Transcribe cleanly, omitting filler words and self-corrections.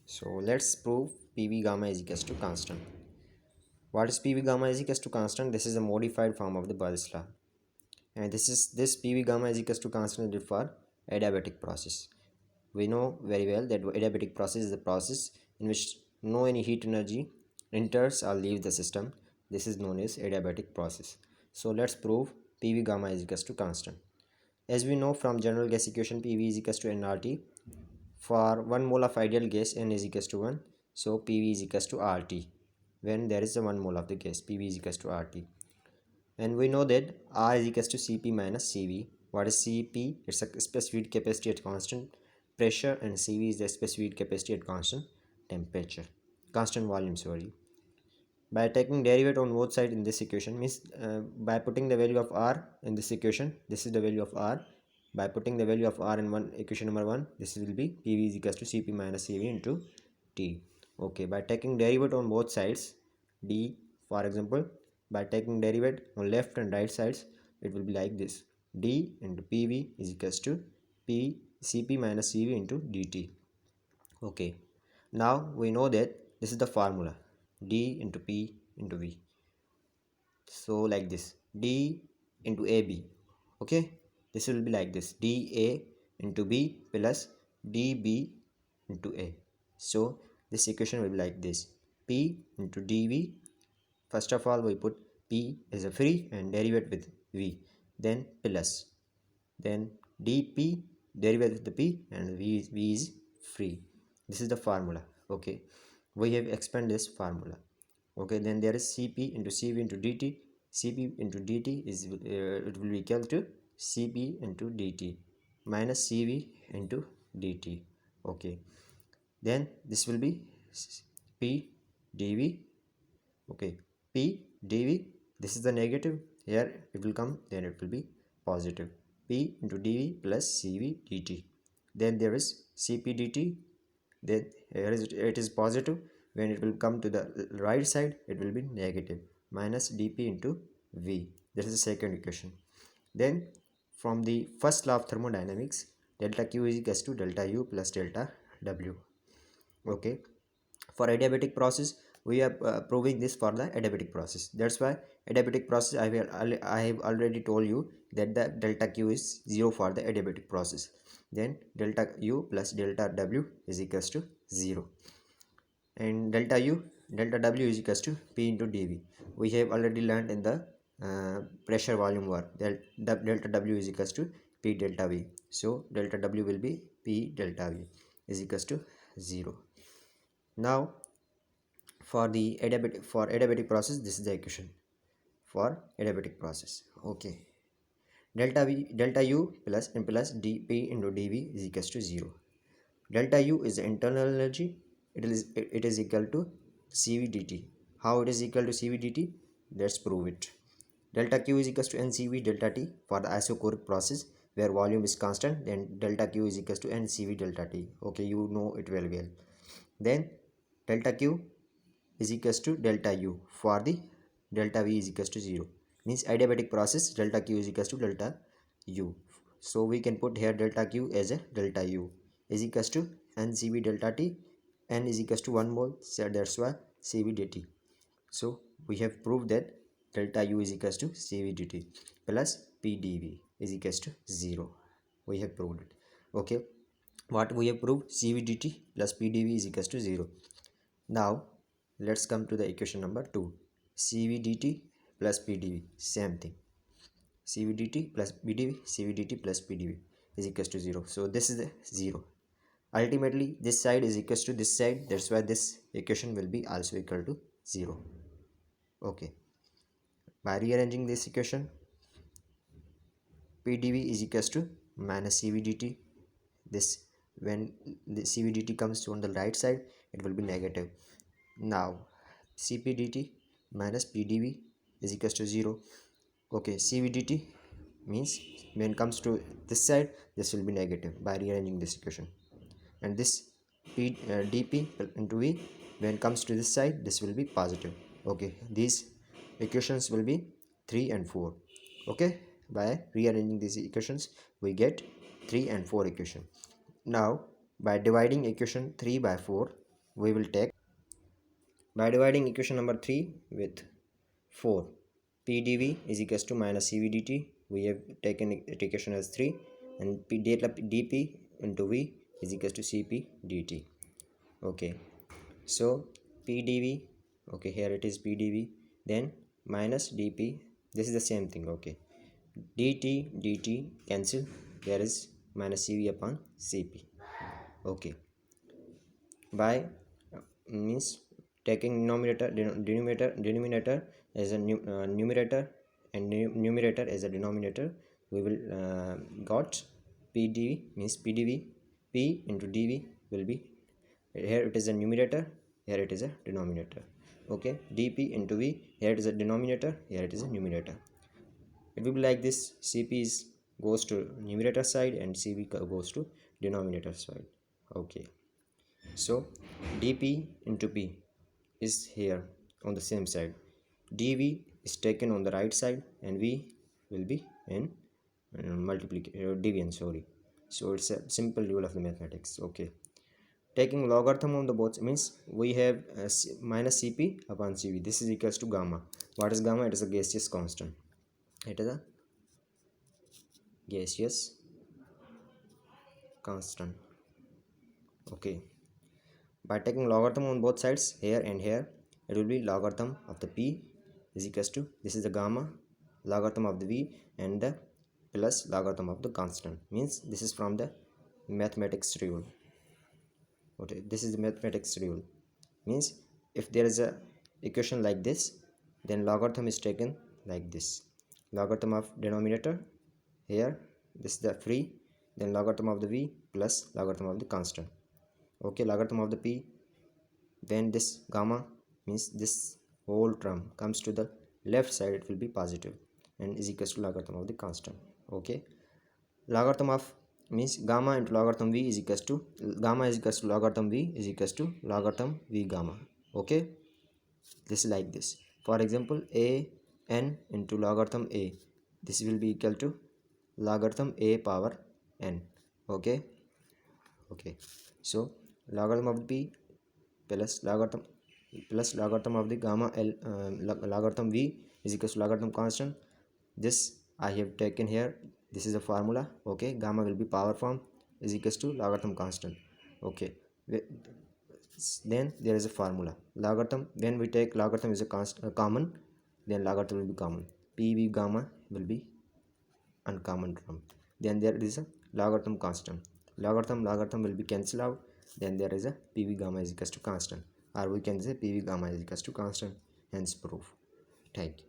So let's prove pv gamma is equals to constant. What is pv gamma is equals to constant? This is a modified form of the Boyle's law, and this pv gamma is equals to constant for adiabatic process. We know very well that adiabatic process is a process in which no any heat energy enters or leaves the system. This is known as adiabatic process. So let's prove pv gamma is equals to constant. As we know from general gas equation, pv is equals to nRT. For 1 mole of ideal gas, n is equals to 1. So pv is equals to RT. When there is a 1 mole of the gas, pv is equals to RT. And we know that R is equals to Cp minus Cv. What is Cp? It's a specific capacity at constant pressure, and Cv is the specific capacity at constant temperature, constant volume, sorry. By taking derivative on both sides in this equation, means by putting the value of R in this equation, this is the value of R. By putting the value of R in equation number 1, this will be Pv is equals to Cp minus Cv into T. Okay, by taking derivative on both sides, D, for example, by taking derivative on left and right sides, it will be like this: D into Pv is equals to Cp minus Cv into dt. Okay, now we know that this is the formula: d into p into v. So like this, d into ab. Okay, this will be like this: da into b plus db into a. So this equation will be like this: p into dv. First of all, we put p as a free and derivative with v, then plus, then dp derivative with the p, and v is free. This is the formula. Okay, we have expanded this formula. Okay, then there is cp into cv into dt. Cp into dt is it will be equal to cp into dt minus cv into dt. Okay, then this will be p dv. Okay, p dv, this is the negative here, it will come, then it will be positive: p into dv plus cv dt. Then there is cp dt, then here is it is positive. When it will come to the right side, it will be negative: minus dp into v. This is the second equation. Then from the first law of thermodynamics, delta q is equals to delta u plus delta w. Okay, for adiabatic process, we are proving this for the adiabatic process. That's why adiabatic process, I have already told you that the delta q is 0 for the adiabatic process. Then delta u plus delta w is equals to 0, and delta w is equals to p into dv. We have already learned in the pressure volume work that delta w is equals to p delta v. So delta w will be p delta v is equals to 0. Now for the adiabatic process, this is the equation for adiabatic process. Okay, delta u plus n plus dp into dv is equals to 0. Delta u is the internal energy. It is equal to cv dt. How it is equal to cv dt? Let's prove it. Delta q is equals to ncv delta t for the isochoric process where volume is constant. Then delta q is equals to ncv delta t. Okay, you know it very well. Then delta q is equals to delta u for the delta v is equals to 0. Means adiabatic process, delta q is equals to delta u. So we can put here delta q as a delta u is equals to ncv delta t. N is equals to 1 mole, so that's why cv dt. So we have proved that delta u is equals to cv dt plus pdv is equals to 0. We have proved it. Okay, what we have proved? cv dt plus pdv is equals to 0. Now let's come to the equation number 2. cv dt plus pdv, same thing: cv dt plus pdv, cv dt plus pdv is equals to 0. So this is the 0. Ultimately this side is equals to this side, that's why this equation will be also equal to 0. Okay, by rearranging this equation, pdv is equals to minus cv dt. This, when the cv dt comes on the right side, it will be negative. Now cp dt minus pdv is equals to 0. Okay, cv dt means when it comes to this side, this will be negative by rearranging this equation. And this dp into v, when it comes to this side, this will be positive. Okay, these equations will be 3 and 4. Okay, by rearranging these equations, we get 3 and 4 equation. Now by dividing equation 3 by 4, we will take by dividing equation number 3 with 4. pdv is equals to minus cv dt. We have taken equation as 3, and dp into v is equals to cp dt. Okay, so pdv, okay, here it is pdv, then minus dp, this is the same thing. Okay, dt cancel, there is minus cv upon cp. Okay, by means taking denominator as a numerator, and numerator as a denominator, we will got pdv means pdv, p into dv will be, here it is a numerator, here it is a denominator. Okay, dp into v, here it is a denominator, here it is a numerator. It will be like this: cp is goes to numerator side and cv goes to denominator side. Okay, so dp into p is here on the same side, dv is taken on the right side, and v will be in multiplication division, sorry. So it's a simple rule of the mathematics. Okay, taking logarithm on the both means we have minus cp upon cv. This is equals to gamma. What is gamma? It is a gaseous constant. It is a gaseous constant. Okay, by taking logarithm on both sides, here and here, it will be logarithm of the p is equals to, this is the gamma, logarithm of the v, and the plus logarithm of the constant. Means this is from the mathematics rule. Okay, this is the mathematics rule. Means if there is a equation like this, then logarithm is taken like this: logarithm of denominator, here this is the free, then logarithm of the v plus logarithm of the constant. Okay, logarithm of the p, then this gamma means this whole term comes to the left side, it will be positive and is equals to logarithm of the constant. Okay, logarithm of means gamma into logarithm v is equals to, gamma is equals to logarithm v is equals to logarithm v gamma. Okay, this is like this. For example, a n into logarithm a, this will be equal to logarithm a power n. Okay, okay, so logarithm of p plus logarithm of the gamma l, logarithm v is equals to logarithm constant. This I have taken here, this is a formula. Okay, gamma will be power form is equals to logarithm constant. Okay, then there is a formula logarithm, when we take logarithm is a common, then logarithm will be common, pv gamma will be uncommon term, then there is a logarithm constant, logarithm will be cancelled out, then there is a pv gamma is equals to constant, or we can say pv gamma is equals to constant. Hence proof. Thank you.